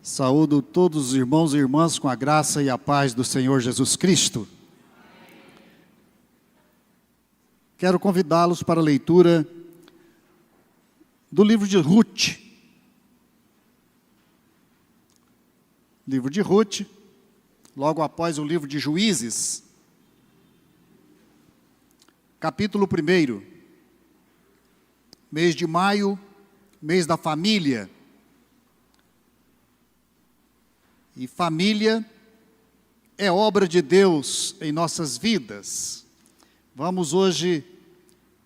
Saúdo todos os irmãos e irmãs com a graça e a paz do Senhor Jesus Cristo. Quero convidá-los para a leitura do livro de Ruth. Livro de Ruth, logo após o livro de Juízes. Capítulo 1. Mês de maio, mês da família. E família é obra de Deus em nossas vidas. Vamos hoje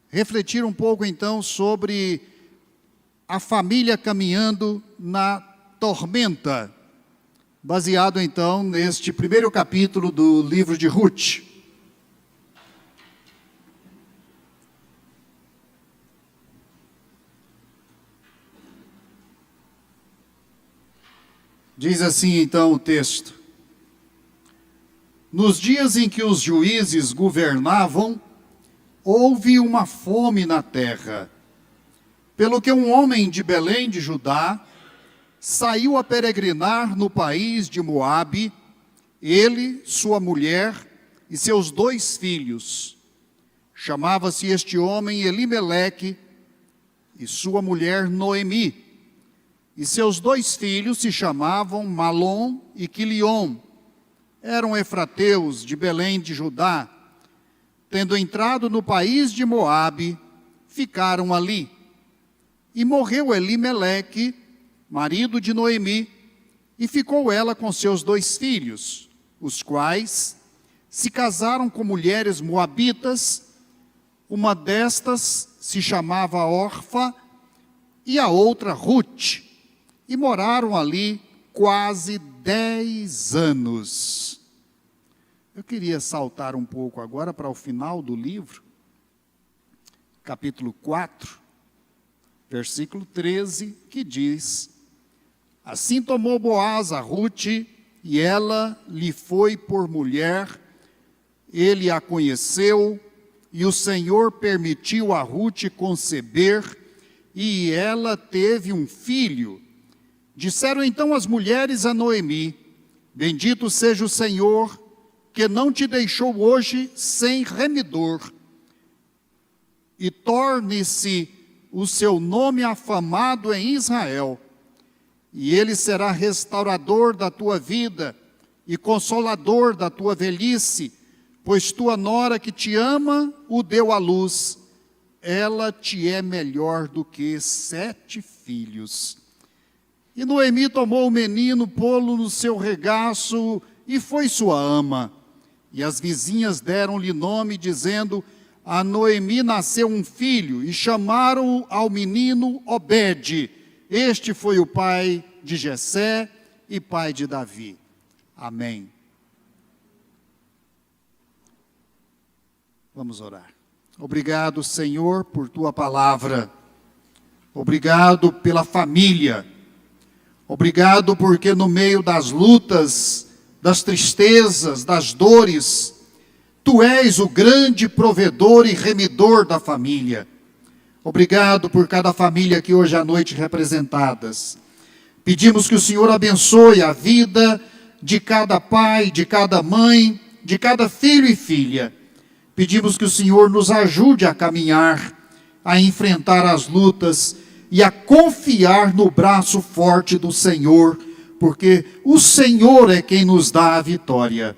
refletir um pouco então sobre a família caminhando na tormenta, baseado então neste primeiro capítulo do livro de Ruth. Diz assim então o texto: Nos dias em que os juízes governavam, houve uma fome na terra, pelo que um homem de Belém de Judá saiu a peregrinar no país de Moabe, ele, sua mulher e seus 2 filhos. Chamava-se este homem Elimeleque e sua mulher Noemi. E seus 2 filhos se chamavam Malom e Quiliom. Eram efrateus de Belém de Judá. Tendo entrado no país de Moabe, ficaram ali. E morreu Elimeleque, marido de Noemi, e ficou ela com seus 2 filhos, os quais se casaram com mulheres moabitas. Uma destas se chamava Orfa e a outra Ruth. E moraram ali quase 10 anos. Eu queria saltar um pouco agora para o final do livro, capítulo 4, versículo 13, que diz: Assim tomou Boaz a Ruth, e ela lhe foi por mulher, ele a conheceu, e o Senhor permitiu a Ruth conceber, e ela teve um filho. Disseram então as mulheres a Noemi: Bendito seja o Senhor, que não te deixou hoje sem remidor, e torne-se o seu nome afamado em Israel, e ele será restaurador da tua vida e consolador da tua velhice, pois tua nora que te ama o deu à luz, ela te é melhor do que 7 filhos. E Noemi tomou o menino, pô-lo no seu regaço, e foi sua ama. E as vizinhas deram-lhe nome, dizendo: A Noemi nasceu um filho, e chamaram ao menino Obed. Este foi o pai de Jessé e pai de Davi. Amém. Vamos orar. Obrigado, Senhor, por tua palavra. Obrigado pela família. Obrigado porque no meio das lutas, das tristezas, das dores, Tu és o grande provedor e remidor da família. Obrigado por cada família aqui hoje à noite representadas. Pedimos que o Senhor abençoe a vida de cada pai, de cada mãe, de cada filho e filha. Pedimos que o Senhor nos ajude a caminhar, a enfrentar as lutas e a confiar no braço forte do Senhor, porque o Senhor é quem nos dá a vitória.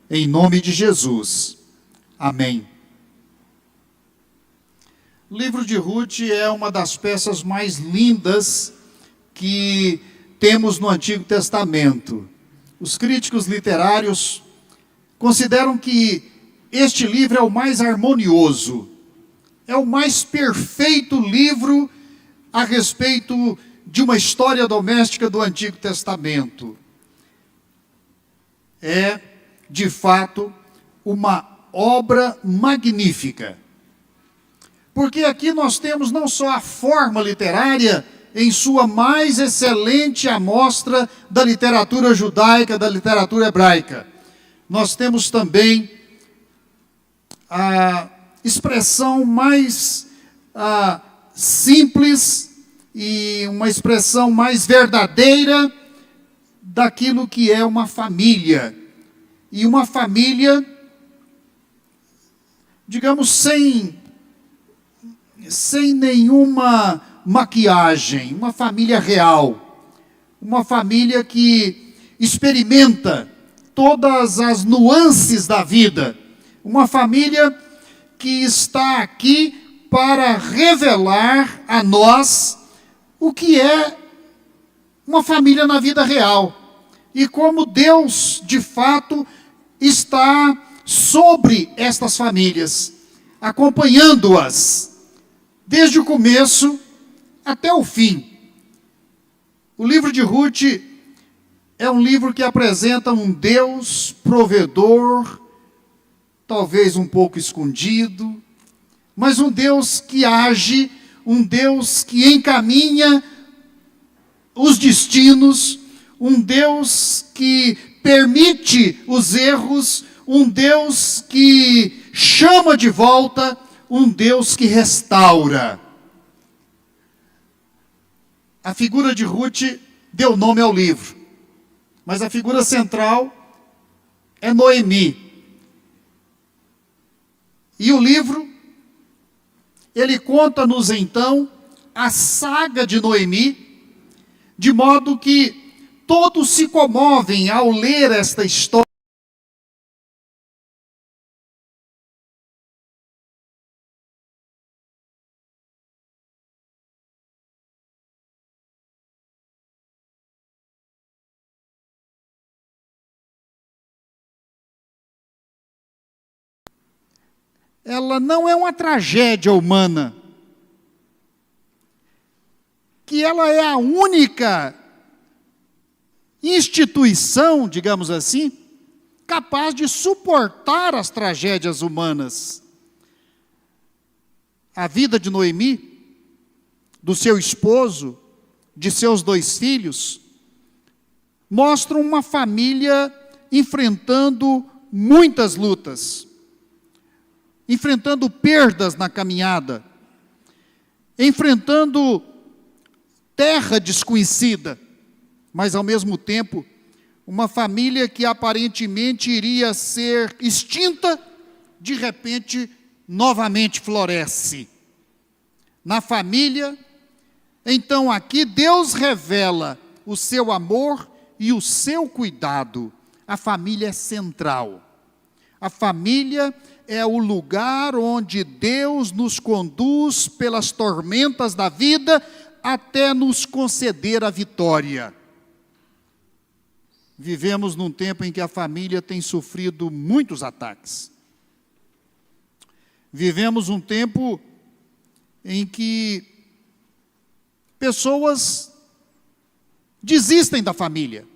Em nome de Jesus. Amém. O livro de Ruth é uma das peças mais lindas que temos no Antigo Testamento. Os críticos literários consideram que este livro é o mais harmonioso, é o mais perfeito livro a respeito de uma história doméstica do Antigo Testamento. É, de fato, uma obra magnífica. Porque aqui nós temos não só a forma literária, em sua mais excelente amostra da literatura judaica, da literatura hebraica. Nós temos também a expressão mais simples e uma expressão mais verdadeira daquilo que é uma família. E uma família, digamos, sem nenhuma maquiagem, uma família real, uma família que experimenta todas as nuances da vida, uma família que está aqui para revelar a nós o que é uma família na vida real, e como Deus, de fato, está sobre estas famílias, acompanhando-as, desde o começo até o fim. O livro de Ruth é um livro que apresenta um Deus provedor, talvez um pouco escondido, mas um Deus que age, um Deus que encaminha os destinos, um Deus que permite os erros, um Deus que chama de volta, um Deus que restaura. A figura de Ruth deu nome ao livro, mas a figura central é Noemi. E o livro, ele conta-nos então a saga de Noemi, de modo que todos se comovem ao ler esta história. Ela não é uma tragédia humana, que ela é a única instituição, digamos assim, capaz de suportar as tragédias humanas. A vida de Noemi, do seu esposo, de seus 2 filhos, mostra uma família enfrentando muitas lutas, enfrentando perdas na caminhada, enfrentando terra desconhecida, mas ao mesmo tempo, uma família que aparentemente iria ser extinta, de repente, novamente floresce. Na família, então aqui Deus revela o seu amor e o seu cuidado. A família é central. A família é o lugar onde Deus nos conduz pelas tormentas da vida até nos conceder a vitória. Vivemos num tempo em que a família tem sofrido muitos ataques. Vivemos um tempo em que pessoas desistem da família.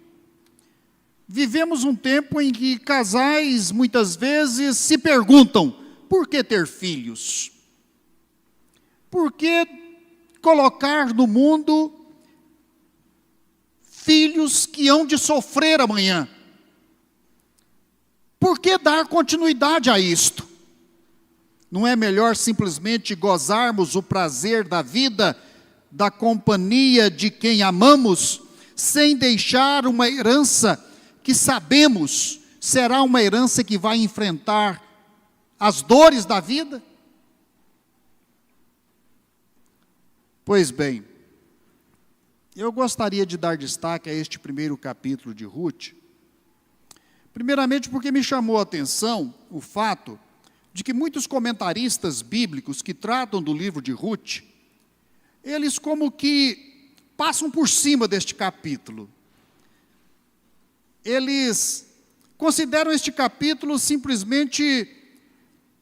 Vivemos um tempo em que casais, muitas vezes, se perguntam: por que ter filhos? Por que colocar no mundo filhos que hão de sofrer amanhã? Por que dar continuidade a isto? Não é melhor simplesmente gozarmos o prazer da vida, da companhia de quem amamos, sem deixar uma herança que sabemos será uma herança que vai enfrentar as dores da vida? Pois bem, eu gostaria de dar destaque a este primeiro capítulo de Ruth, primeiramente porque me chamou a atenção o fato de que muitos comentaristas bíblicos que tratam do livro de Ruth, eles como que passam por cima deste capítulo. Eles consideram este capítulo simplesmente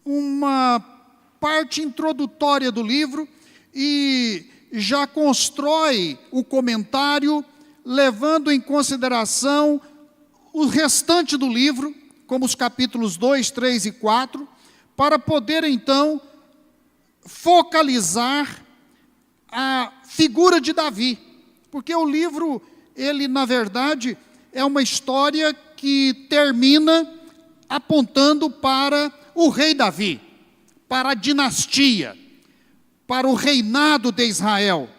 uma parte introdutória do livro e já constrói o comentário levando em consideração o restante do livro, como os capítulos 2, 3 e 4, para poder então focalizar a figura de Davi, porque o livro, ele na verdade é uma história que termina apontando para o rei Davi, para a dinastia, para o reinado de Israel.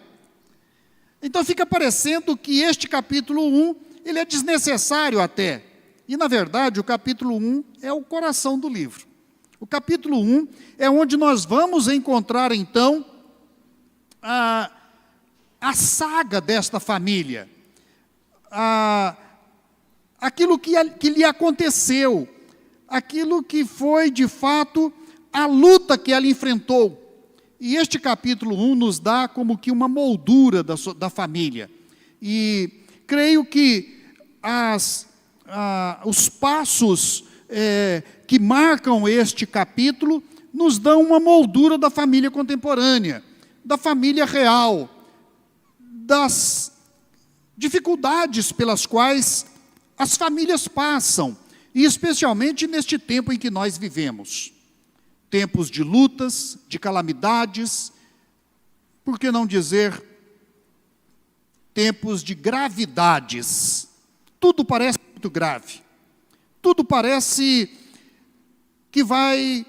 Então fica parecendo que este capítulo 1 ele é desnecessário até. E, na verdade, o capítulo 1 é o coração do livro. O capítulo 1 é onde nós vamos encontrar, então, a saga desta família, aquilo que lhe aconteceu, aquilo que foi, de fato, a luta que ela enfrentou. E este capítulo 1 nos dá como que uma moldura da família. E creio que os passos que marcam este capítulo nos dão uma moldura da família contemporânea, da família real, das dificuldades pelas quais as famílias passam, e especialmente neste tempo em que nós vivemos. Tempos de lutas, de calamidades, por que não dizer tempos de gravidades. Tudo parece muito grave. Tudo parece que vai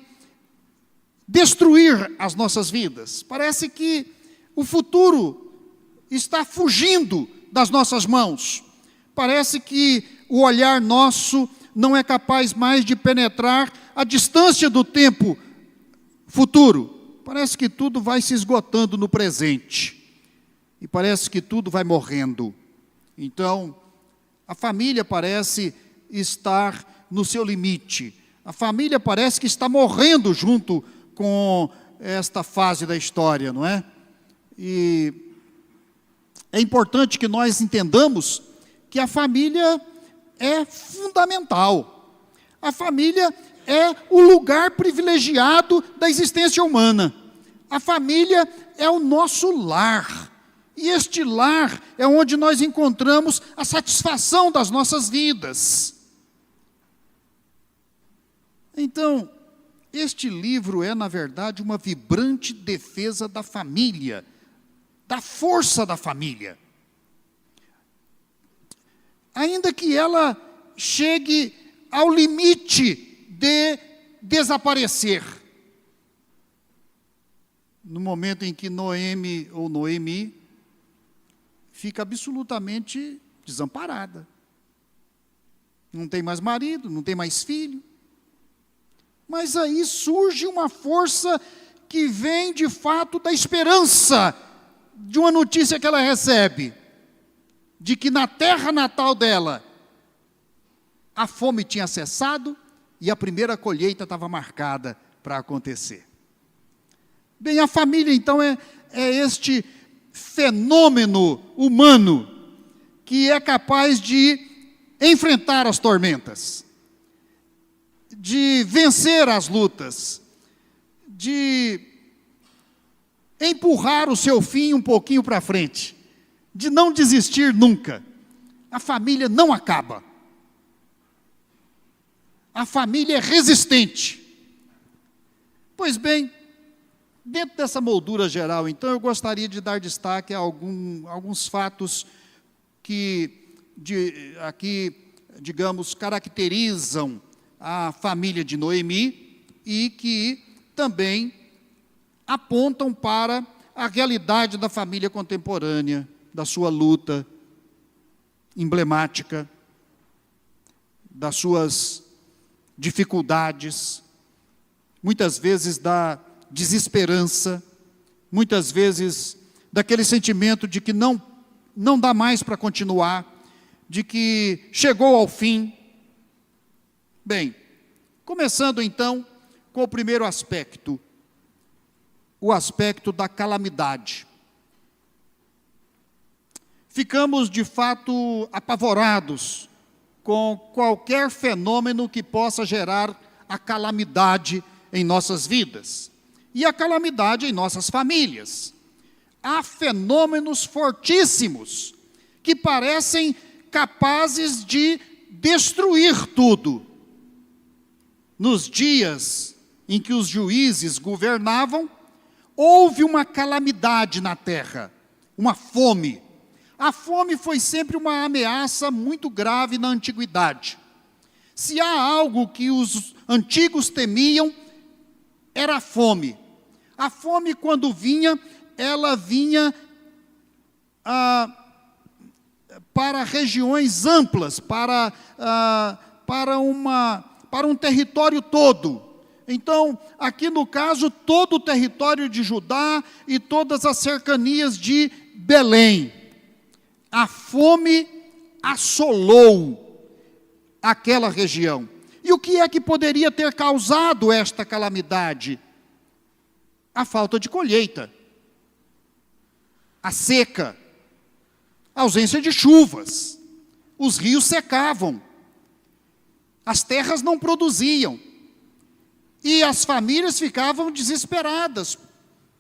destruir as nossas vidas. Parece que o futuro está fugindo das nossas mãos. Parece que o olhar nosso não é capaz mais de penetrar a distância do tempo futuro. Parece que tudo vai se esgotando no presente. E parece que tudo vai morrendo. Então, a família parece estar no seu limite. A família parece que está morrendo junto com esta fase da história, não é? E é importante que nós entendamos que a família é fundamental. A família é o lugar privilegiado da existência humana. A família é o nosso lar. E este lar é onde nós encontramos a satisfação das nossas vidas. Então, este livro é, na verdade, uma vibrante defesa da família, da força da família. Ainda que ela chegue ao limite de desaparecer. No momento em que Noemi ou Noemi fica absolutamente desamparada. Não tem mais marido, não tem mais filho. Mas aí surge uma força que vem de fato da esperança de uma notícia que ela recebe, de que na terra natal dela a fome tinha cessado e a primeira colheita estava marcada para acontecer. Bem, a família então é este fenômeno humano que é capaz de enfrentar as tormentas, de vencer as lutas, de empurrar o seu fim um pouquinho para frente, de não desistir nunca. A família não acaba. A família é resistente. Pois bem, dentro dessa moldura geral, então, eu gostaria de dar destaque a alguns fatos que aqui, digamos, caracterizam a família de Noemi e que também apontam para a realidade da família contemporânea, da sua luta emblemática, das suas dificuldades, muitas vezes da desesperança, muitas vezes daquele sentimento de que não dá mais para continuar, de que chegou ao fim. Bem, começando então com o primeiro aspecto, o aspecto da calamidade. Ficamos de fato apavorados com qualquer fenômeno que possa gerar a calamidade em nossas vidas e a calamidade em nossas famílias. Há fenômenos fortíssimos que parecem capazes de destruir tudo. Nos dias em que os juízes governavam, houve uma calamidade na terra, uma fome. A fome foi sempre uma ameaça muito grave na antiguidade. Se há algo que os antigos temiam, era a fome. A fome, quando vinha, ela vinha para regiões amplas, para um território todo. Então, aqui no caso, todo o território de Judá e todas as cercanias de Belém. A fome assolou aquela região. E o que é que poderia ter causado esta calamidade? A falta de colheita, a seca, a ausência de chuvas, os rios secavam, as terras não produziam, e as famílias ficavam desesperadas,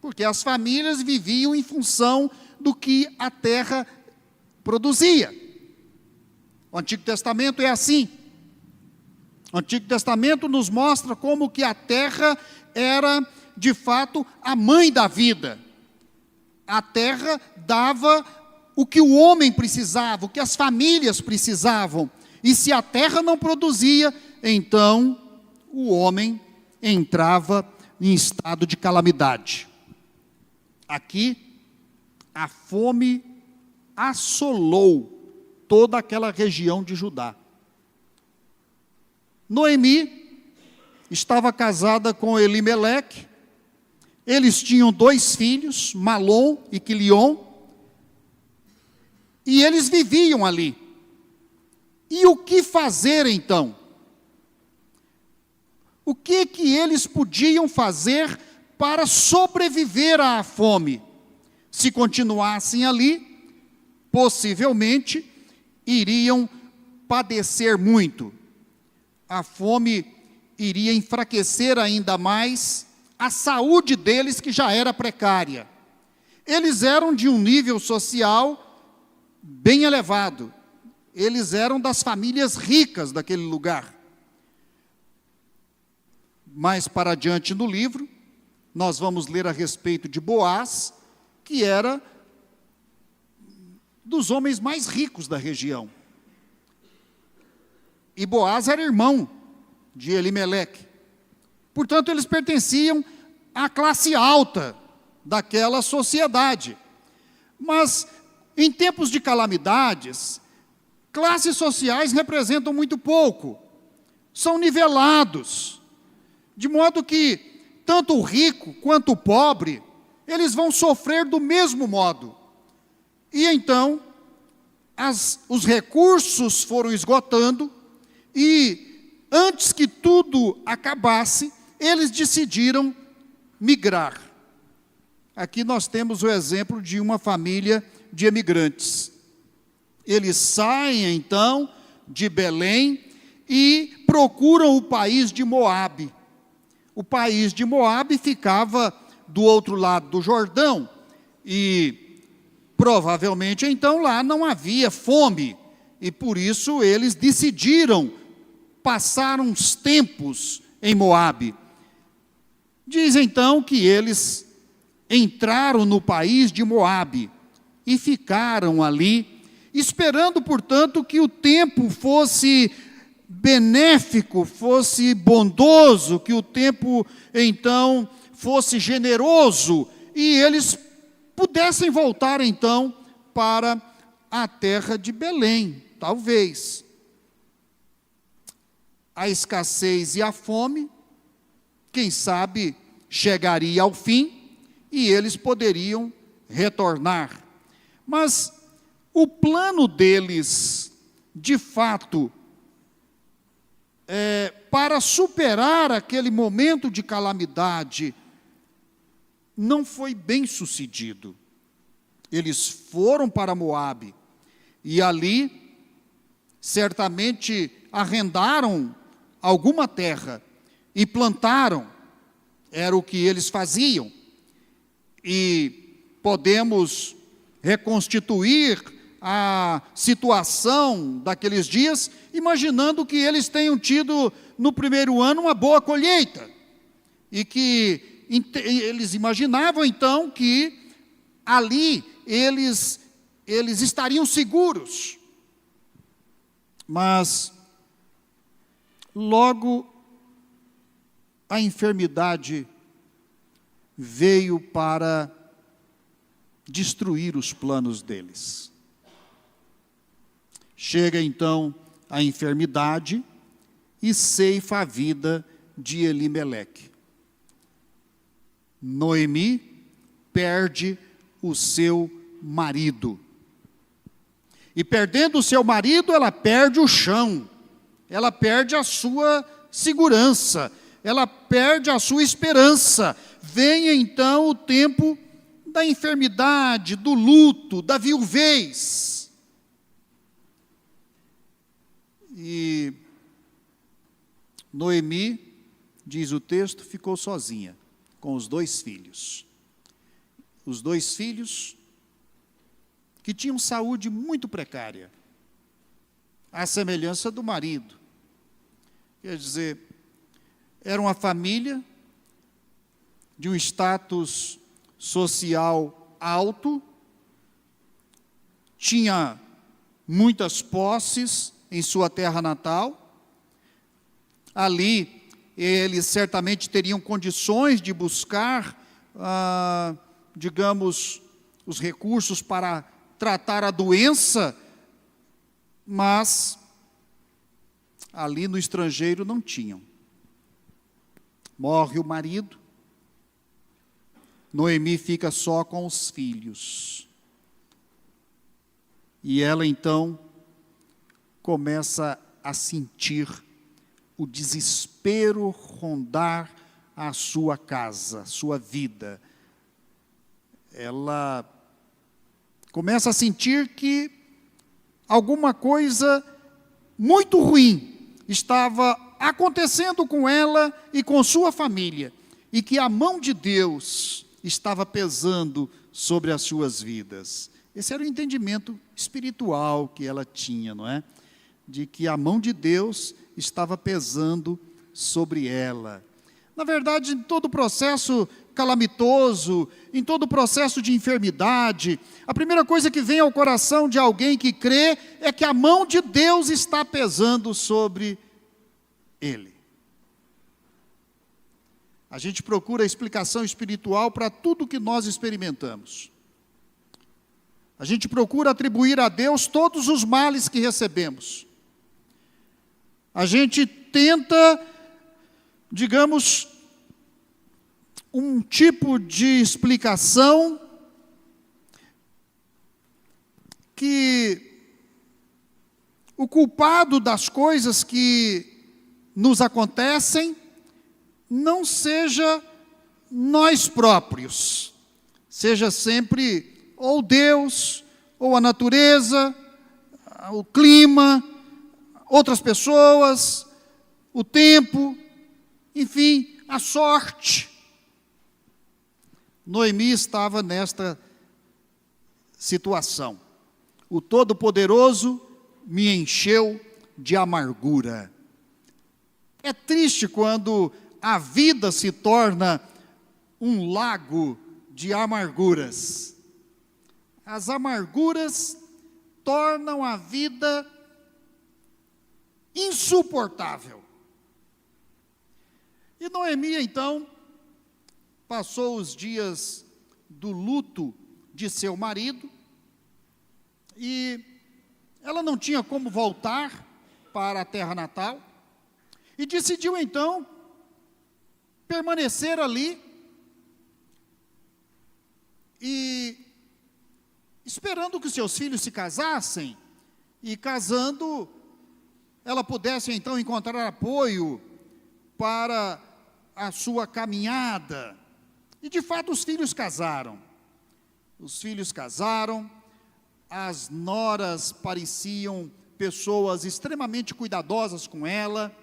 porque as famílias viviam em função do que a terra produzia. O Antigo Testamento é assim. O Antigo Testamento nos mostra como que a terra era, de fato, a mãe da vida. A terra dava o que o homem precisava, o que as famílias precisavam. E se a terra não produzia, então o homem entrava em estado de calamidade. Aqui, a fome assolou toda aquela região de Judá. Noemi estava casada com Elimeleque. Eles tinham 2 filhos, Malom e Quilion, e eles viviam ali. E o que fazer então? O que eles podiam fazer para sobreviver à fome? Se continuassem ali, possivelmente iriam padecer muito. A fome iria enfraquecer ainda mais a saúde deles, que já era precária. Eles eram de um nível social bem elevado. Eles eram das famílias ricas daquele lugar. Mais para adiante no livro, nós vamos ler a respeito de Boaz, que era dos homens mais ricos da região. E Boaz era irmão de Elimeleque. Portanto, eles pertenciam à classe alta daquela sociedade. Mas, em tempos de calamidades, classes sociais representam muito pouco. São nivelados. De modo que, tanto o rico quanto o pobre, eles vão sofrer do mesmo modo. E então, os recursos foram esgotando, e antes que tudo acabasse, eles decidiram migrar. Aqui nós temos o exemplo de uma família de emigrantes. Eles saem então de Belém e procuram o país de Moabe. O país de Moabe ficava do outro lado do Jordão, e provavelmente então lá não havia fome, e por isso eles decidiram passar uns tempos em Moabe. Diz então que eles entraram no país de Moabe e ficaram ali, esperando, portanto, que o tempo fosse benéfico, fosse bondoso, que o tempo então fosse generoso e eles pudessem voltar então para a terra de Belém, talvez. A escassez e a fome, quem sabe, chegaria ao fim e eles poderiam retornar. Mas o plano deles, de fato, para superar aquele momento de calamidade, não foi bem sucedido. Eles foram para Moabe e ali certamente arrendaram alguma terra e plantaram. Era o que eles faziam. E podemos reconstituir a situação daqueles dias, imaginando que eles tenham tido no primeiro ano uma boa colheita, e que eles imaginavam então que ali eles estariam seguros. Mas logo a enfermidade veio para destruir os planos deles. Chega então a enfermidade e ceifa a vida de Elimeleque. Noemi perde o seu marido. E perdendo o seu marido, ela perde o chão, ela perde a sua segurança, ela perde a sua esperança. Vem então o tempo da enfermidade, do luto, da viuvez. E Noemi, diz o texto, ficou sozinha com os 2 filhos. Os 2 filhos que tinham saúde muito precária, à semelhança do marido. Quer dizer, era uma família de um status social alto, tinha muitas posses em sua terra natal. Ali, eles certamente teriam condições de buscar, digamos, os recursos para tratar a doença, mas ali no estrangeiro não tinham. Morre o marido, Noemi fica só com os filhos. E ela então começa a sentir o desespero rondar a sua casa, a sua vida. Ela começa a sentir que alguma coisa muito ruim estava acontecendo com ela e com sua família, e que a mão de Deus estava pesando sobre as suas vidas. Esse era o entendimento espiritual que ela tinha, não é? De que a mão de Deus estava pesando sobre ela. Na verdade, em todo o processo calamitoso, em todo o processo de enfermidade, a primeira coisa que vem ao coração de alguém que crê é que a mão de Deus está pesando sobre ele. A gente procura explicação espiritual para tudo que nós experimentamos. A gente procura atribuir a Deus todos os males que recebemos. A gente tenta, digamos, um tipo de explicação que o culpado das coisas que nos acontecem não seja nós próprios, seja sempre ou Deus, ou a natureza, o clima, outras pessoas, o tempo, enfim, a sorte. Noemi estava nesta situação. O Todo-Poderoso me encheu de amargura. É triste quando a vida se torna um lago de amarguras. As amarguras tornam a vida insuportável. E Noemi, então, passou os dias do luto de seu marido, e ela não tinha como voltar para a terra natal, e decidiu então permanecer ali, e esperando que seus filhos se casassem, e casando, ela pudesse então encontrar apoio para a sua caminhada. E de fato os filhos casaram. Os filhos casaram, as noras pareciam pessoas extremamente cuidadosas com ela.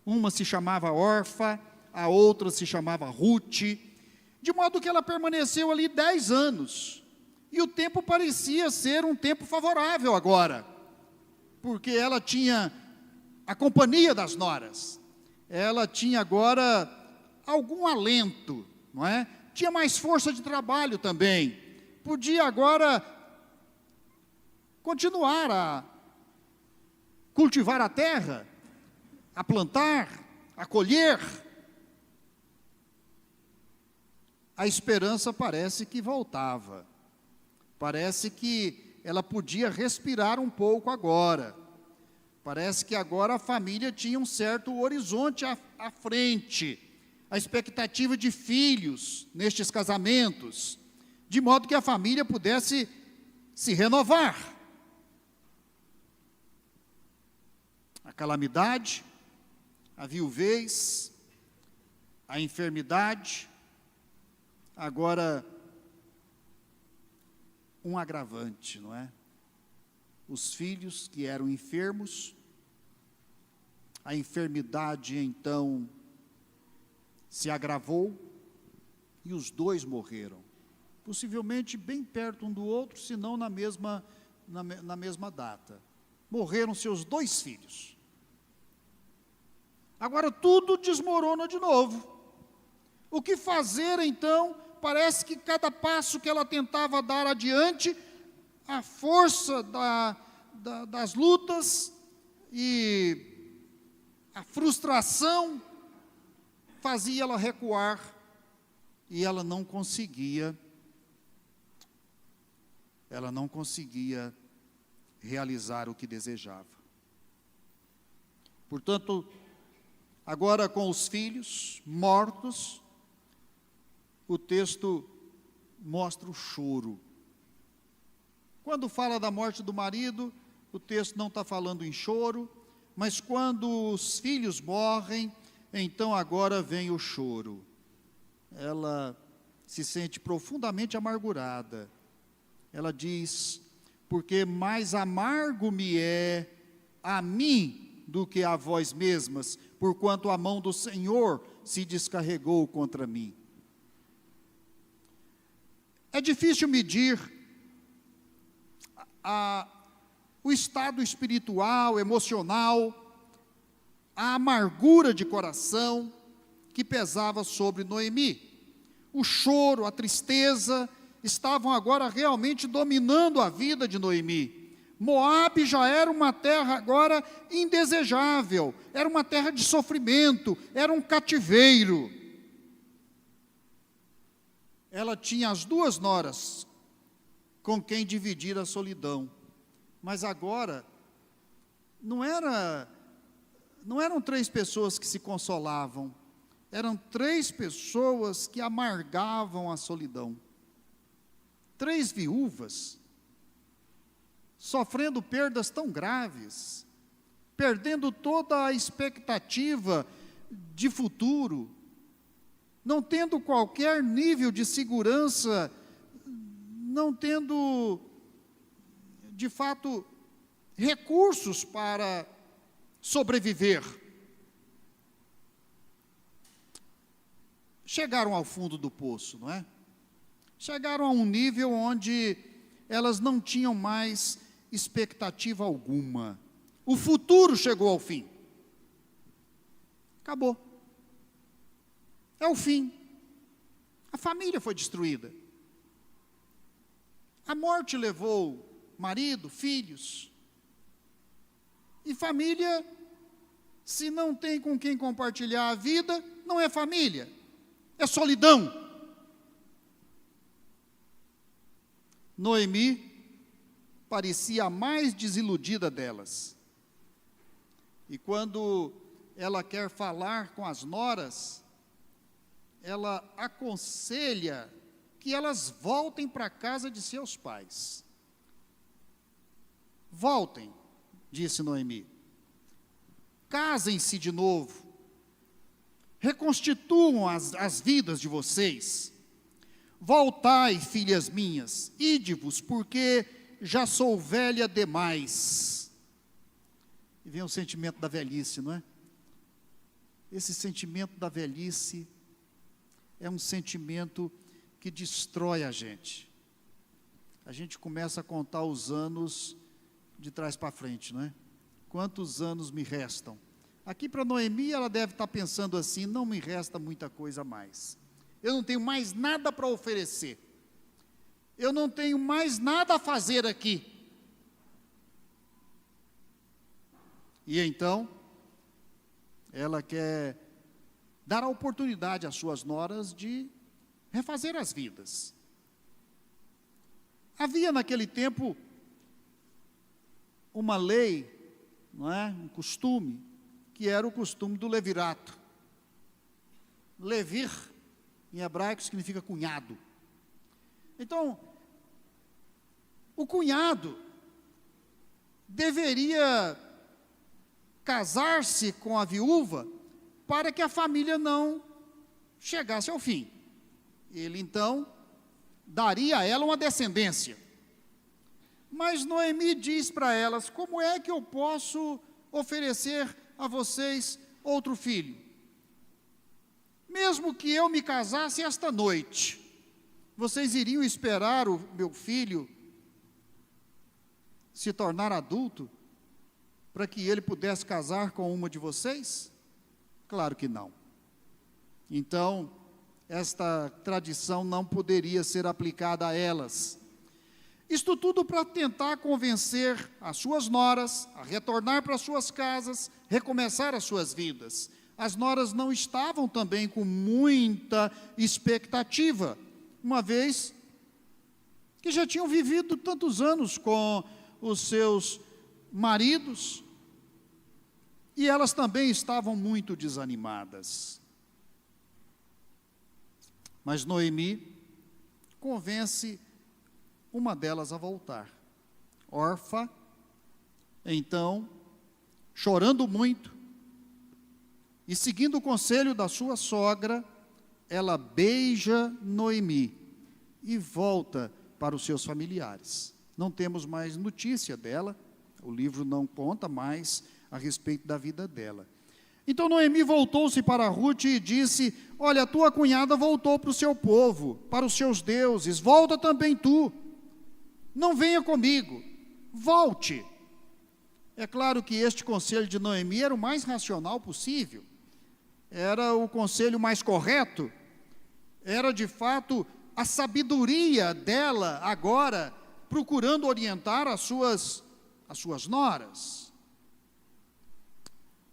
Uma se chamava Orfa, a outra se chamava Ruth, de modo que ela permaneceu ali 10 anos. E o tempo parecia ser um tempo favorável agora, porque ela tinha a companhia das noras. Ela tinha agora algum alento, não é? Tinha mais força de trabalho também. Podia agora continuar a cultivar a terra, a plantar, a colher. A esperança parece que voltava. Parece que ela podia respirar um pouco agora. Parece que agora a família tinha um certo horizonte à frente, a expectativa de filhos nestes casamentos, de modo que a família pudesse se renovar. A calamidade, a viuvez, a enfermidade, agora um agravante, não é? Os filhos que eram enfermos, a enfermidade então se agravou e os dois morreram. Possivelmente bem perto um do outro, se não na mesma data. Morreram seus 2 filhos. Agora tudo desmorona de novo. O que fazer então? Parece que cada passo que ela tentava dar adiante, a força das lutas e a frustração fazia ela recuar e ela não conseguia realizar o que desejava. Portanto, agora com os filhos mortos, o texto mostra o choro. Quando fala da morte do marido, o texto não está falando em choro, mas quando os filhos morrem, então agora vem o choro. Ela se sente profundamente amargurada. Ela diz: porque mais amargo me é a mim do que a vós mesmas, porquanto a mão do Senhor se descarregou contra mim. É difícil medir o estado espiritual, emocional, a amargura de coração que pesava sobre Noemi. O choro, a tristeza estavam agora realmente dominando a vida de Noemi. Moabe já era uma terra agora indesejável, era uma terra de sofrimento, era um cativeiro. Ela tinha as 2 noras com quem dividir a solidão, mas agora não eram 3 pessoas que se consolavam, eram 3 pessoas que amargavam a solidão. 3 viúvas, sofrendo perdas tão graves, perdendo toda a expectativa de futuro, não tendo qualquer nível de segurança, não tendo, de fato, recursos para sobreviver. Chegaram ao fundo do poço, não é? Chegaram a um nível onde elas não tinham mais expectativa alguma. O futuro chegou ao fim. Acabou. É o fim. A família foi destruída. A morte levou marido, filhos. E família, se não tem com quem compartilhar a vida, não é família, é solidão. Noemi parecia a mais desiludida delas. E quando ela quer falar com as noras, ela aconselha que elas voltem para a casa de seus pais. Voltem, disse Noemi. Casem-se de novo. Reconstituam as vidas de vocês. Voltai, filhas minhas, ide-vos, porque já sou velha demais. E vem o sentimento da velhice, não é? Esse sentimento da velhice é um sentimento que destrói a gente. A gente começa a contar os anos de trás para frente, não é? Quantos anos me restam? Aqui para Noemi, ela deve estar pensando assim: não me resta muita coisa mais. Eu não tenho mais nada para oferecer. Eu não tenho mais nada a fazer aqui. E então, ela quer dar a oportunidade às suas noras de refazer as vidas. Havia naquele tempo uma lei, não é? Um costume, que era o costume do levirato. Levir, em hebraico, significa cunhado. Então, o cunhado deveria casar-se com a viúva para que a família não chegasse ao fim. Ele, então, daria a ela uma descendência. Mas Noemi diz para elas: como é que eu posso oferecer a vocês outro filho? Mesmo que eu me casasse esta noite, vocês iriam esperar o meu filho se tornar adulto para que ele pudesse casar com uma de vocês? Claro que não. Então, esta tradição não poderia ser aplicada a elas. Isto tudo para tentar convencer as suas noras a retornar para suas casas, recomeçar as suas vidas. As noras não estavam também com muita expectativa, uma vez que já tinham vivido tantos anos com os seus maridos, e elas também estavam muito desanimadas. Mas Noemi convence uma delas a voltar. Orfa, então, chorando muito, e seguindo o conselho da sua sogra, ela beija Noemi e volta para os seus familiares. Não temos mais notícia dela, o livro não conta mais a respeito da vida dela. Então Noemi voltou-se para Ruth e disse: olha, a tua cunhada voltou para o seu povo, para os seus deuses, volta também tu, não venha comigo, volte. É claro que este conselho de Noemi era o mais racional possível, era o conselho mais correto, era de fato a sabedoria dela agora, procurando orientar as suas noras.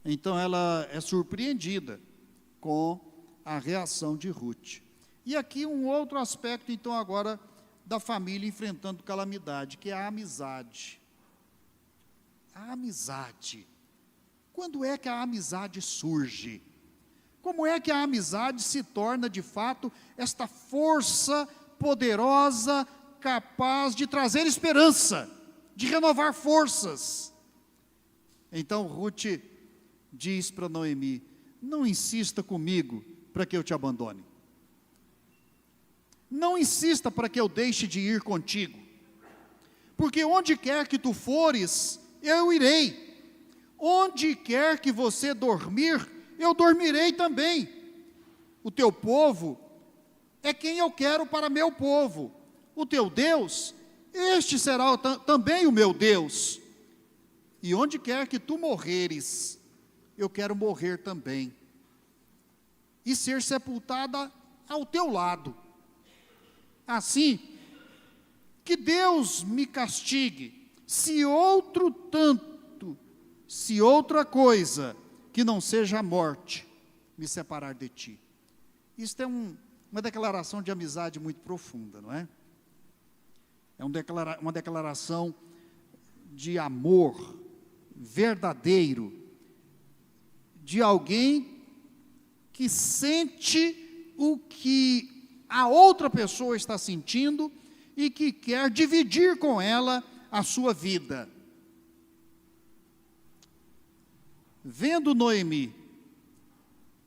Então ela é surpreendida com a reação de Ruth. E aqui um outro aspecto, então, agora, da família enfrentando calamidade, que é a amizade. A amizade. Quando é que a amizade surge? Como é que a amizade se torna, de fato, esta força poderosa, capaz de trazer esperança, de renovar forças? Então Ruth diz para Noemi: não insista comigo para que eu te abandone. Não insista para que eu deixe de ir contigo. Porque onde quer que tu fores, eu irei. Onde quer que você dormir, eu dormirei também. O teu povo é quem eu quero para meu povo. O teu Deus, este será também o meu Deus. E onde quer que tu morreres, eu quero morrer também, e ser sepultada ao teu lado. Assim, que Deus me castigue, se outra coisa que não seja a morte me separar de ti. Isto é uma declaração de amizade muito profunda, não é? É uma declaração de amor verdadeiro, de alguém que sente o que a outra pessoa está sentindo e que quer dividir com ela a sua vida. Vendo Noemi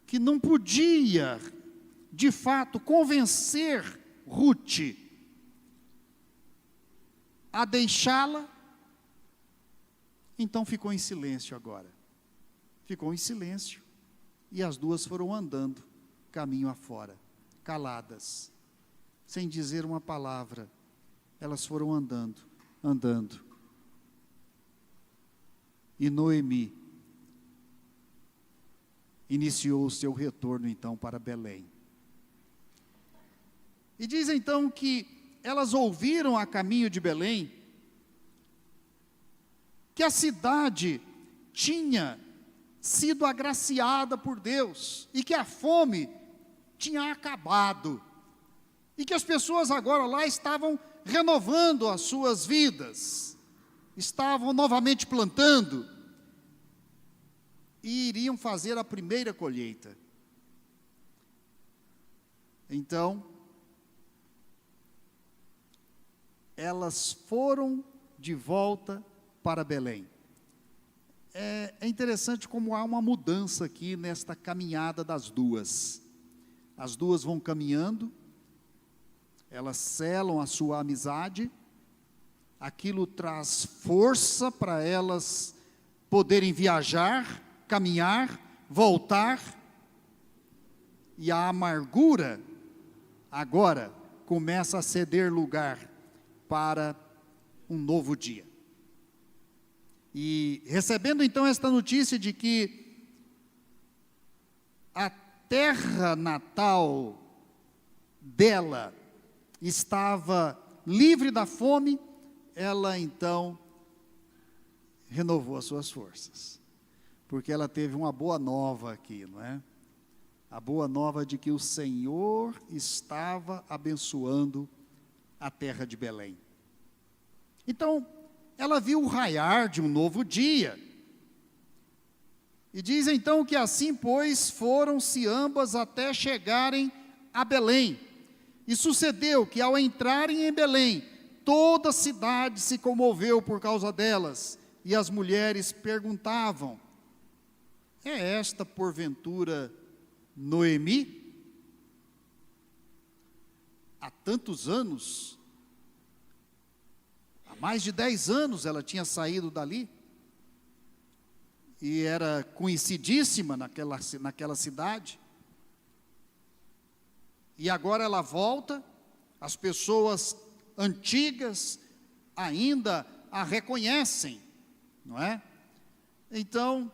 que não podia, de fato, convencer Ruth a deixá-la, então ficou em silêncio agora. Ficou em silêncio, e as duas foram andando, caminho afora, caladas, sem dizer uma palavra. Elas foram andando. E Noemi iniciou o seu retorno, então, para Belém. E diz, então, que elas ouviram a caminho de Belém, que a cidade tinha sido agraciada por Deus, e que a fome tinha acabado, e que as pessoas agora lá estavam renovando as suas vidas. estavam novamente plantando e iriam fazer a primeira colheita. Então, elas foram de volta para Belém. É interessante como há uma mudança aqui nesta caminhada das duas. As duas vão caminhando, elas selam a sua amizade, aquilo traz força para elas poderem viajar, caminhar, voltar, e a amargura agora começa a ceder lugar para um novo dia. E recebendo então esta notícia de que a terra natal dela estava livre da fome, ela então renovou as suas forças, porque ela teve uma boa nova aqui, não é? A boa nova de que o Senhor estava abençoando a terra de Belém. Então, ela viu o raiar de um novo dia. E diz então que assim, pois, foram-se ambas até chegarem a Belém. E sucedeu que, ao entrarem em Belém, toda a cidade se comoveu por causa delas. E as mulheres perguntavam: é esta, porventura, Noemi? Há tantos anos, há mais de 10 anos ela tinha saído dali, e era conhecidíssima naquela cidade, e agora ela volta, as pessoas antigas ainda a reconhecem, não é? Então,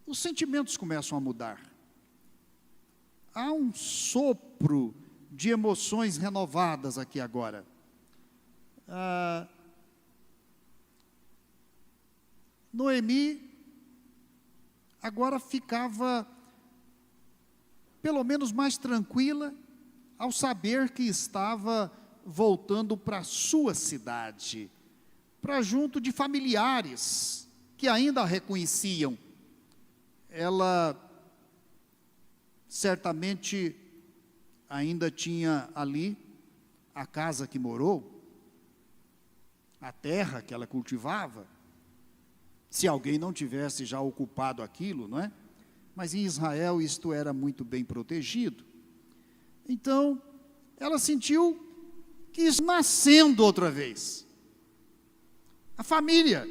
os sentimentos começam a mudar. Há um sopro de emoções renovadas aqui agora. Noemi agora ficava pelo menos mais tranquila ao saber que estava voltando para a sua cidade, para junto de familiares que ainda a reconheciam. Ela certamente ainda tinha ali a casa que morou, a terra que ela cultivava, se alguém não tivesse já ocupado aquilo, não é? Mas em Israel isto era muito bem protegido. Então, ela sentiu que isso nascendo outra vez. A família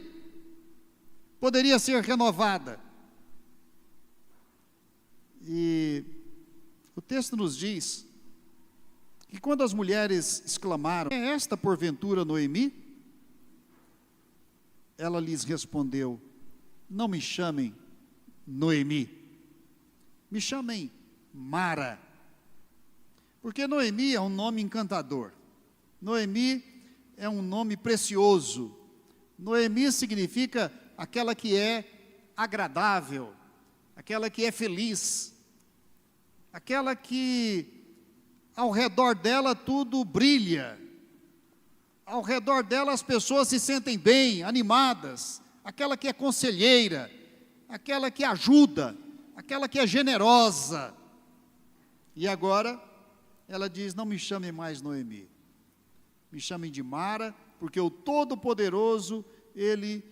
poderia ser renovada. E o texto nos diz que quando as mulheres exclamaram: é esta porventura Noemi? Ela lhes respondeu: não me chamem Noemi, me chamem Mara, porque Noemi é um nome encantador, Noemi é um nome precioso, Noemi significa aquela que é agradável, aquela que é feliz, aquela que ao redor dela tudo brilha, ao redor dela as pessoas se sentem bem, animadas, aquela que é conselheira, aquela que ajuda, aquela que é generosa. E agora ela diz: não me chamem mais Noemi, me chamem de Mara, porque o Todo-Poderoso, Ele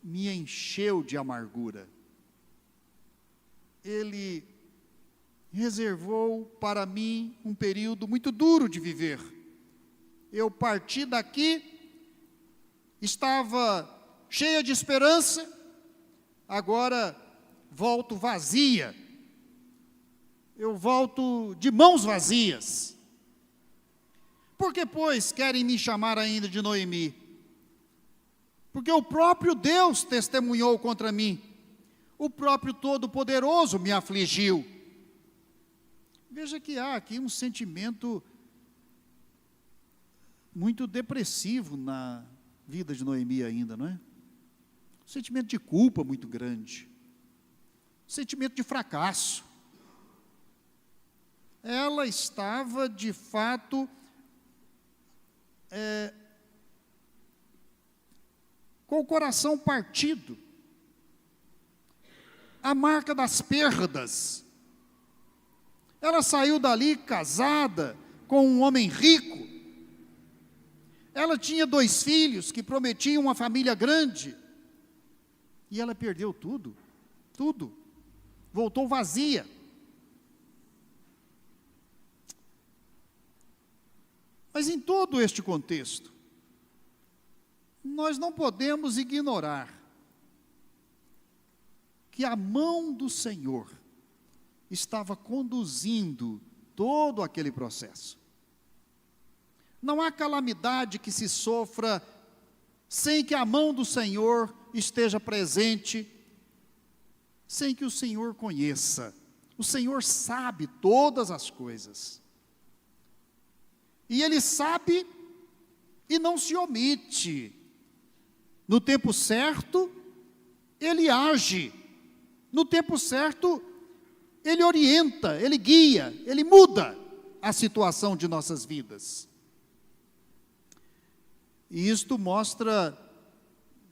me encheu de amargura. Ele reservou para mim um período muito duro de viver. Eu parti daqui, estava cheia de esperança, agora volto vazia. Eu volto de mãos vazias. Por que, pois, querem me chamar ainda de Noemi? Porque o próprio Deus testemunhou contra mim. O próprio Todo-Poderoso me afligiu. Veja que há aqui um sentimento muito depressivo na vida de Noemi ainda, não é? Um sentimento de culpa muito grande. Um sentimento de fracasso. Ela estava, de fato, com o coração partido, a marca das perdas. Ela saiu dali casada com um homem rico. Ela tinha 2 filhos que prometiam uma família grande. E ela perdeu tudo, tudo. Voltou vazia. Mas em todo este contexto, nós não podemos ignorar que a mão do Senhor estava conduzindo todo aquele processo. Não há calamidade que se sofra sem que a mão do Senhor esteja presente, sem que o Senhor conheça. O Senhor sabe todas as coisas. E Ele sabe e não se omite. No tempo certo, Ele age. No tempo certo, Ele orienta, Ele guia, Ele muda a situação de nossas vidas. E isto mostra,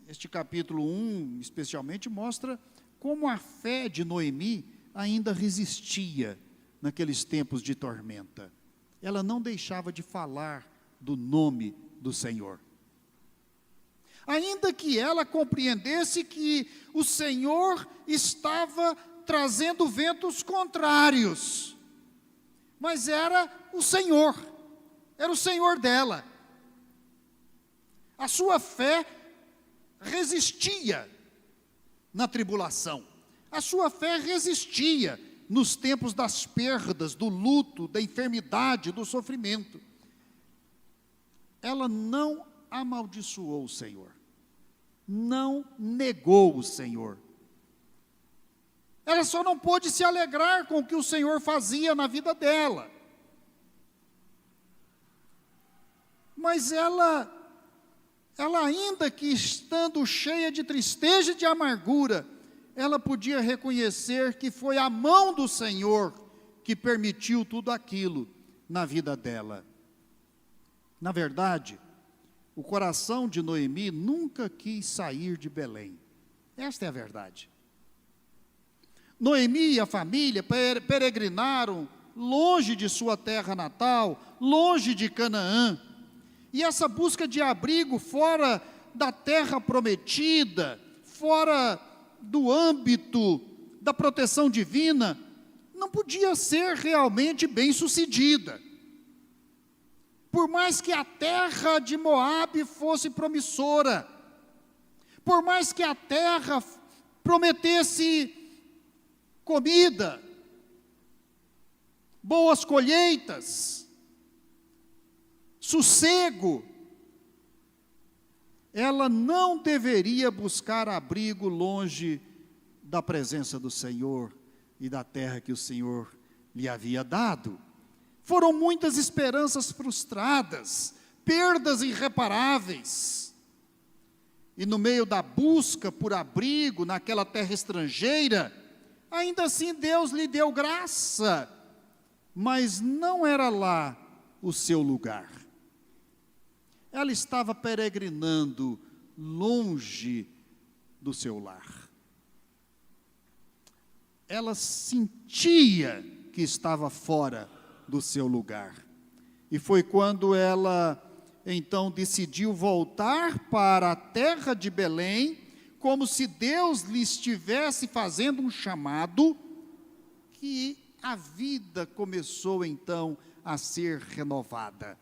este capítulo 1 especialmente, mostra como a fé de Noemi ainda resistia naqueles tempos de tormenta. Ela não deixava de falar do nome do Senhor. Ainda que ela compreendesse que o Senhor estava trazendo ventos contrários, mas era o Senhor dela. A sua fé resistia na tribulação, a sua fé resistia nos tempos das perdas, do luto, da enfermidade, do sofrimento. Ela não amaldiçoou o Senhor, não negou o Senhor. Ela só não pôde se alegrar com o que o Senhor fazia na vida dela. Mas ela ainda que estando cheia de tristeza e de amargura, ela podia reconhecer que foi a mão do Senhor que permitiu tudo aquilo na vida dela. Na verdade, o coração de Noemi nunca quis sair de Belém. Esta é a verdade. Noemi e a família peregrinaram longe de sua terra natal, longe de Canaã. E essa busca de abrigo fora da terra prometida, fora do âmbito da proteção divina, não podia ser realmente bem-sucedida. Por mais que a terra de Moabe fosse promissora, por mais que a terra prometesse comida, boas colheitas, sossego, ela não deveria buscar abrigo longe da presença do Senhor e da terra que o Senhor lhe havia dado. Foram muitas esperanças frustradas, perdas irreparáveis. E no meio da busca por abrigo naquela terra estrangeira, ainda assim Deus lhe deu graça, mas não era lá o seu lugar. Ela estava peregrinando longe do seu lar. Ela sentia que estava fora do seu lugar. E foi quando ela, então, decidiu voltar para a terra de Belém, como se Deus lhe estivesse fazendo um chamado, que a vida começou, então, a ser renovada.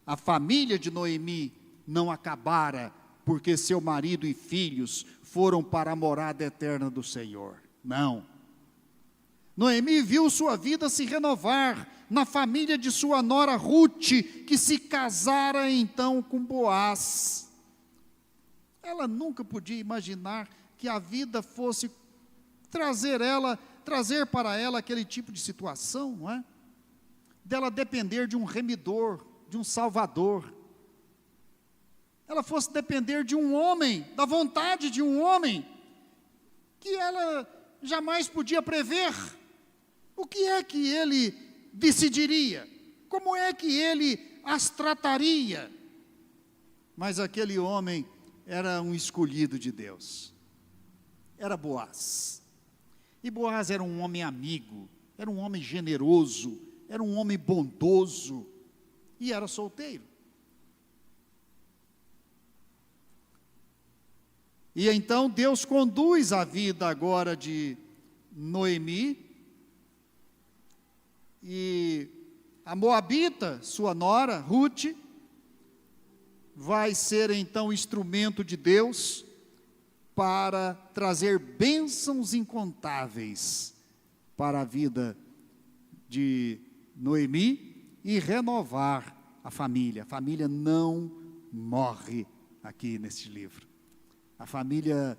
A família de Noemi não acabara porque seu marido e filhos foram para a morada eterna do Senhor. Não. Noemi viu sua vida se renovar na família de sua nora Ruth, que se casara então com Boaz. Ela nunca podia imaginar que a vida fosse trazer para ela aquele tipo de situação, não é? Dela depender de um remidor, de um salvador. Ela fosse depender de um homem, da vontade de um homem, que ela jamais podia prever. O que é que ele decidiria? Como é que ele as trataria? Mas aquele homem era um escolhido de Deus. Era Boaz. E Boaz era um homem amigo, era um homem generoso, era um homem bondoso e era solteiro. E então Deus conduz a vida agora de Noemi, e a moabita, sua nora, Ruth, vai ser então instrumento de Deus para trazer bênçãos incontáveis para a vida de Noemi e renovar a família. A família não morre aqui neste livro. A família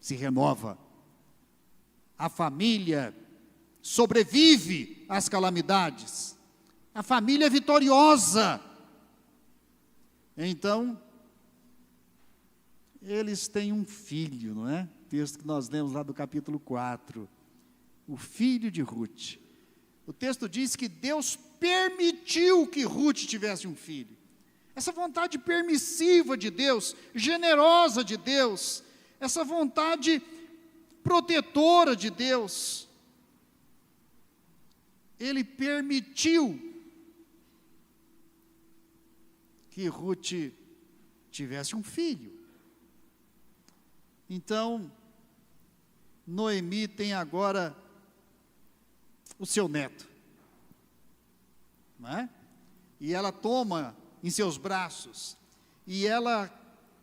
se renova. A família sobrevive às calamidades. A família é vitoriosa. Então, eles têm um filho, não é? Texto que nós lemos lá do capítulo 4. O filho de Ruth. O texto diz que Deus permitiu que Ruth tivesse um filho. Essa vontade permissiva de Deus, generosa de Deus, essa vontade protetora de Deus, Ele permitiu que Ruth tivesse um filho. Então, Noemi tem agora o seu neto, não é? E ela toma em seus braços, e ela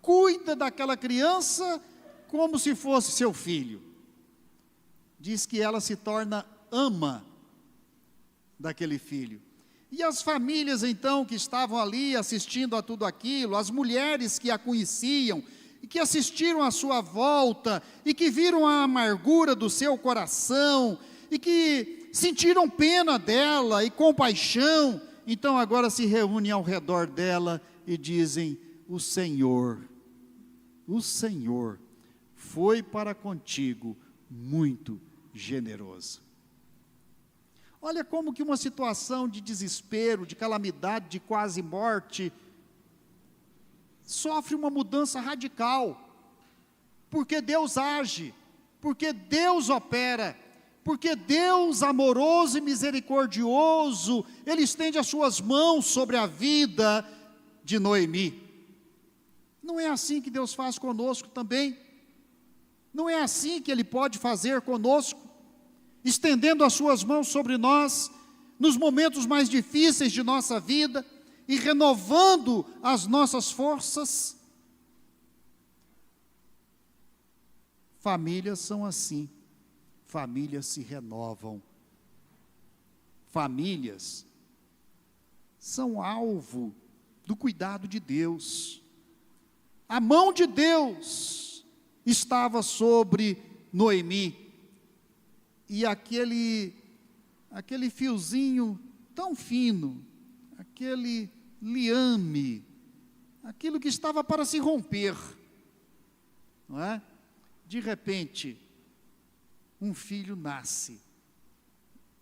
cuida daquela criança como se fosse seu filho. Diz que ela se torna ama daquele filho. E as famílias então que estavam ali assistindo a tudo aquilo, as mulheres que a conheciam, e que assistiram à sua volta, e que viram a amargura do seu coração, e que sentiram pena dela e compaixão, então agora se reúnem ao redor dela e dizem: o Senhor foi para contigo muito generoso. Olha como que uma situação de desespero, de calamidade, de quase morte, sofre uma mudança radical, porque Deus age, porque Deus opera, porque Deus amoroso e misericordioso, Ele estende as suas mãos sobre a vida de Noemi. Não é assim que Deus faz conosco também? Não é assim que Ele pode fazer conosco, estendendo as suas mãos sobre nós, nos momentos mais difíceis de nossa vida, e renovando as nossas forças? Famílias são assim. Famílias se renovam. Famílias são alvo do cuidado de Deus. A mão de Deus estava sobre Noemi. E aquele fiozinho tão fino, aquele liame, aquilo que estava para se romper, não é? De repente, um filho nasce,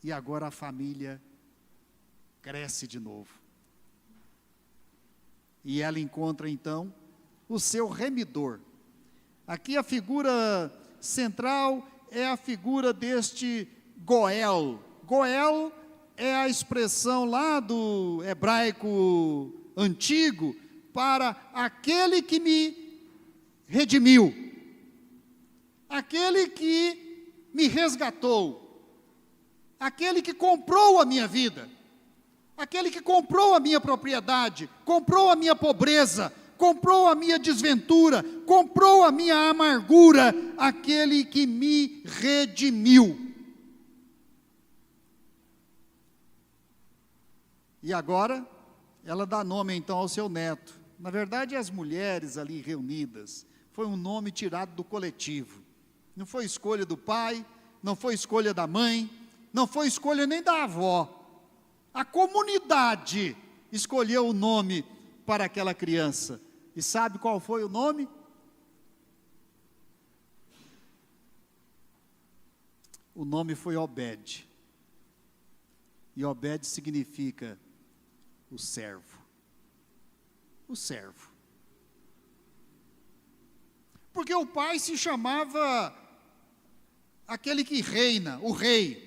e agora a família cresce de novo. E ela encontra então o seu remidor. Aqui a figura central é a figura deste Goel. Goel é a expressão lá do hebraico antigo para aquele que me redimiu, aquele que me resgatou, aquele que comprou a minha vida, aquele que comprou a minha propriedade, comprou a minha pobreza, comprou a minha desventura, comprou a minha amargura, aquele que me redimiu. E agora, ela dá nome então ao seu neto. Na verdade, as mulheres ali reunidas, foi um nome tirado do coletivo. Não foi escolha do pai, não foi escolha da mãe, não foi escolha nem da avó. A comunidade escolheu o nome para aquela criança. E sabe qual foi o nome? O nome foi Obed. E Obed significa o servo. O servo. Porque o pai se chamava aquele que reina, o rei.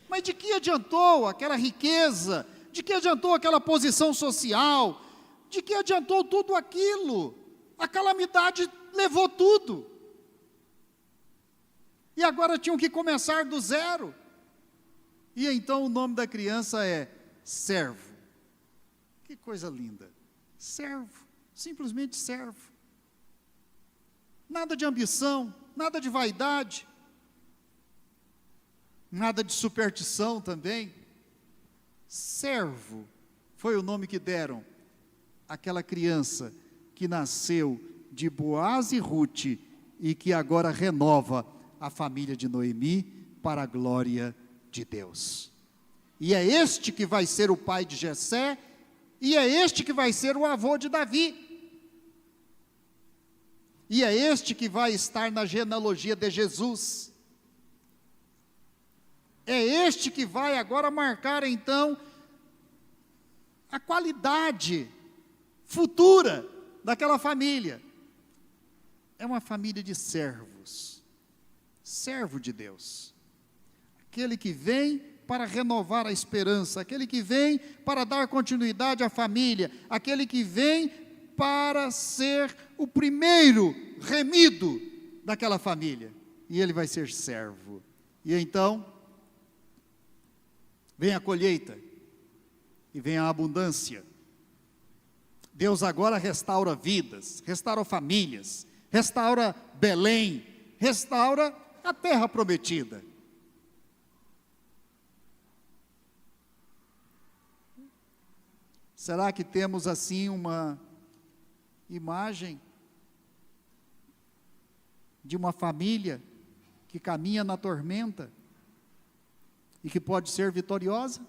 Mas de que adiantou aquela riqueza? De que adiantou aquela posição social? De que adiantou tudo aquilo? A calamidade levou tudo. E agora tinham que começar do zero. E então o nome da criança é servo. Que coisa linda. Servo, simplesmente servo. Nada de ambição, nada de vaidade, nada de superstição também. Servo foi o nome que deram àquela criança que nasceu de Boaz e Ruth e que agora renova a família de Noemi para a glória de Deus. E é este que vai ser o pai de Jessé, e é este que vai ser o avô de Davi. E é este que vai estar na genealogia de Jesus. É este que vai agora marcar então a qualidade futura daquela família. É uma família de servos, servo de Deus, aquele que vem para renovar a esperança, aquele que vem para dar continuidade à família, aquele que vem para ser o primeiro remido daquela família, e ele vai ser servo. E então vem a colheita e vem a abundância. Deus agora restaura vidas, restaura famílias, restaura Belém, restaura a terra prometida. Será que temos assim uma imagem de uma família que caminha na tormenta e que pode ser vitoriosa?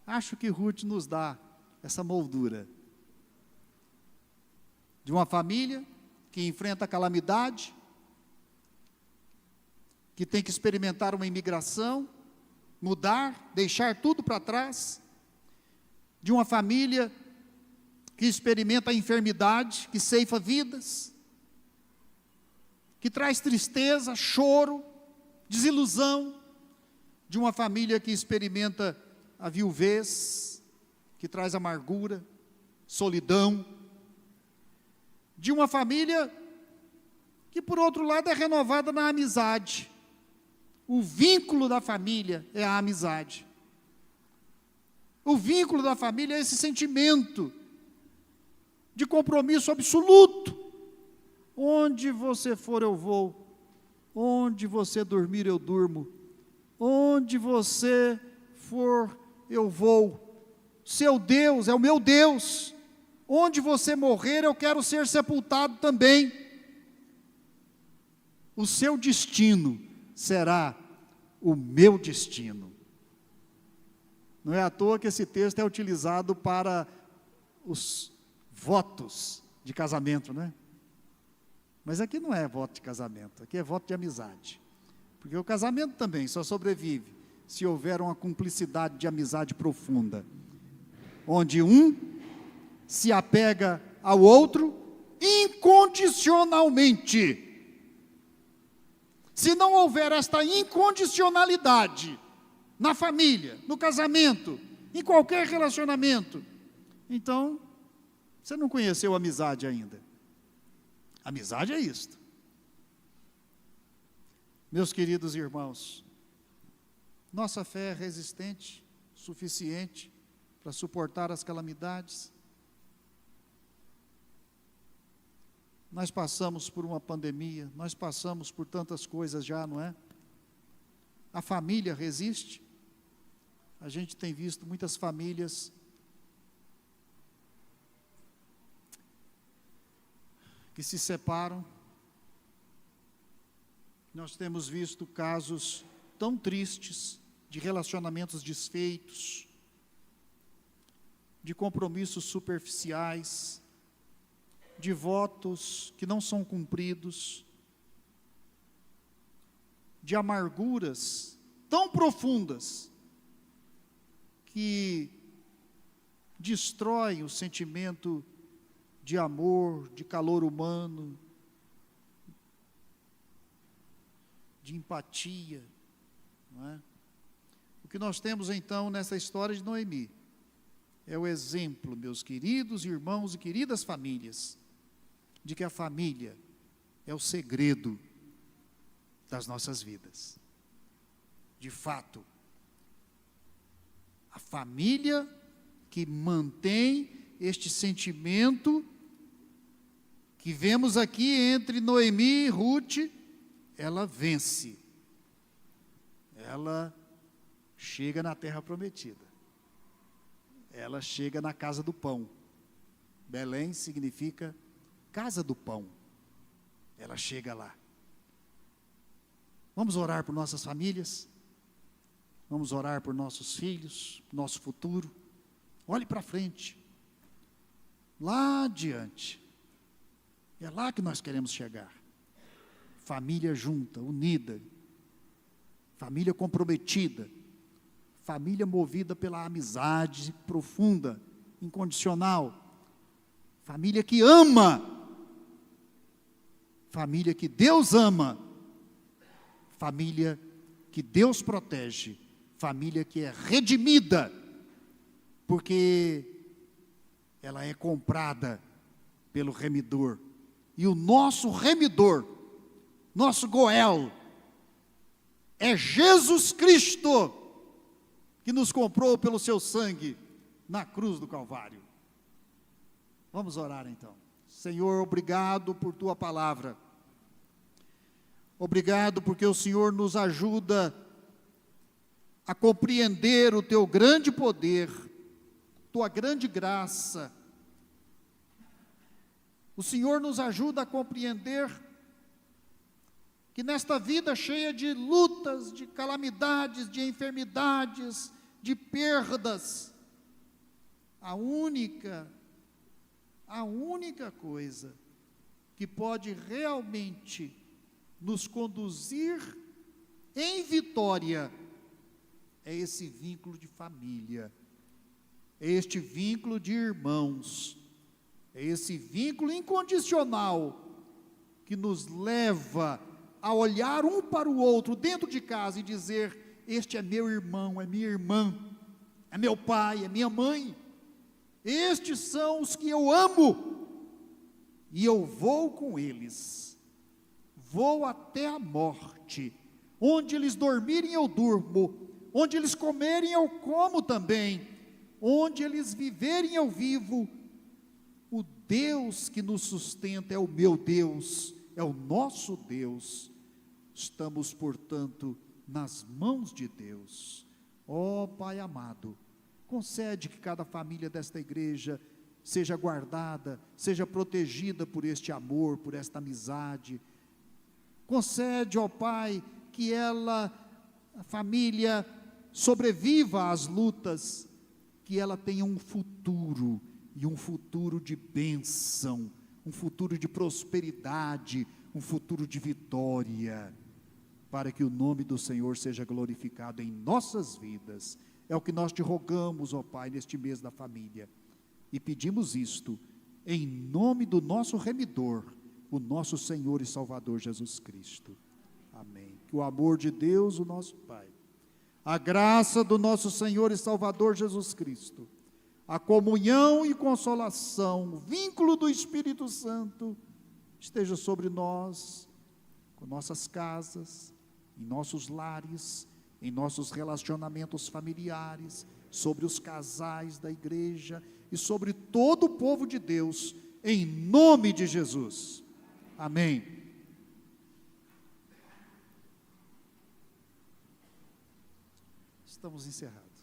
Acho que Ruth nos dá essa moldura de uma família que enfrenta a calamidade, que tem que experimentar uma imigração, mudar, deixar tudo para trás, de uma família que experimenta a enfermidade, que ceifa vidas, que traz tristeza, choro, desilusão, de uma família que experimenta a viuvez, que traz amargura, solidão, de uma família que, por outro lado, é renovada na amizade. O vínculo da família é a amizade. O vínculo da família é esse sentimento de compromisso absoluto. Onde você for, eu vou. Onde você dormir, eu durmo. Onde você for, eu vou. Seu Deus é o meu Deus. Onde você morrer, eu quero ser sepultado também. O seu destino será o meu destino. Não é à toa que esse texto é utilizado para os votos de casamento, né? Mas aqui não é voto de casamento, aqui é voto de amizade. Porque o casamento também só sobrevive se houver uma cumplicidade de amizade profunda, onde um se apega ao outro incondicionalmente. Se não houver esta incondicionalidade na família, no casamento, em qualquer relacionamento, então você não conheceu a amizade ainda. Amizade é isto. Meus queridos irmãos, nossa fé é resistente, suficiente para suportar as calamidades. Nós passamos por uma pandemia, nós passamos por tantas coisas já, não é? A família resiste. A gente tem visto muitas famílias que se separam. Nós temos visto casos tão tristes de relacionamentos desfeitos, de compromissos superficiais, de votos que não são cumpridos, de amarguras tão profundas que destroem o sentimento de amor, de calor humano, de empatia, não é? O que nós temos então nessa história de Noemi é o exemplo, meus queridos irmãos e queridas famílias, de que a família é o segredo das nossas vidas. De fato, a família que mantém este sentimento que vemos aqui entre Noemi e Ruth, ela vence. Ela chega na terra prometida. Ela chega na casa do pão. Belém significa casa do pão. Ela chega lá. Vamos orar por nossas famílias? Vamos orar por nossos filhos, nosso futuro? Olhe para frente. Lá adiante. É lá que nós queremos chegar. Família junta, unida. Família comprometida. Família movida pela amizade profunda, incondicional. Família que ama. Família que Deus ama. Família que Deus protege. Família que é redimida, porque ela é comprada pelo remidor. E o nosso remidor, nosso Goel, é Jesus Cristo, que nos comprou pelo seu sangue na cruz do Calvário. Vamos orar então. Senhor, obrigado por tua palavra. Obrigado porque o Senhor nos ajuda a compreender o teu grande poder, tua grande graça. O Senhor nos ajuda a compreender que nesta vida cheia de lutas, de calamidades, de enfermidades, de perdas, a única coisa que pode realmente nos conduzir em vitória é esse vínculo de família, é este vínculo de irmãos, é esse vínculo incondicional que nos leva a olhar um para o outro dentro de casa e dizer: este é meu irmão, é minha irmã, é meu pai, é minha mãe, estes são os que eu amo, e eu vou com eles, vou até a morte, onde eles dormirem eu durmo, onde eles comerem eu como também, onde eles viverem eu vivo. O Deus que nos sustenta é o meu Deus, é o nosso Deus. Estamos, portanto, nas mãos de Deus. Ó Pai amado, concede que cada família desta igreja seja guardada, seja protegida por este amor, por esta amizade. Concede, ó Pai, que a família, sobreviva às lutas, que ela tenha um futuro, e um futuro de bênção, um futuro de prosperidade, um futuro de vitória, para que o nome do Senhor seja glorificado em nossas vidas. É o que nós te rogamos, ó Pai, neste mês da família, e pedimos isto em nome do nosso remidor, o nosso Senhor e Salvador Jesus Cristo. Amém. Que o amor de Deus, o nosso Pai, a graça do nosso Senhor e Salvador Jesus Cristo, a comunhão e consolação, o vínculo do Espírito Santo, esteja sobre nós, com nossas casas, em nossos lares, em nossos relacionamentos familiares, sobre os casais da igreja e sobre todo o povo de Deus, em nome de Jesus. Amém. Estamos encerrados.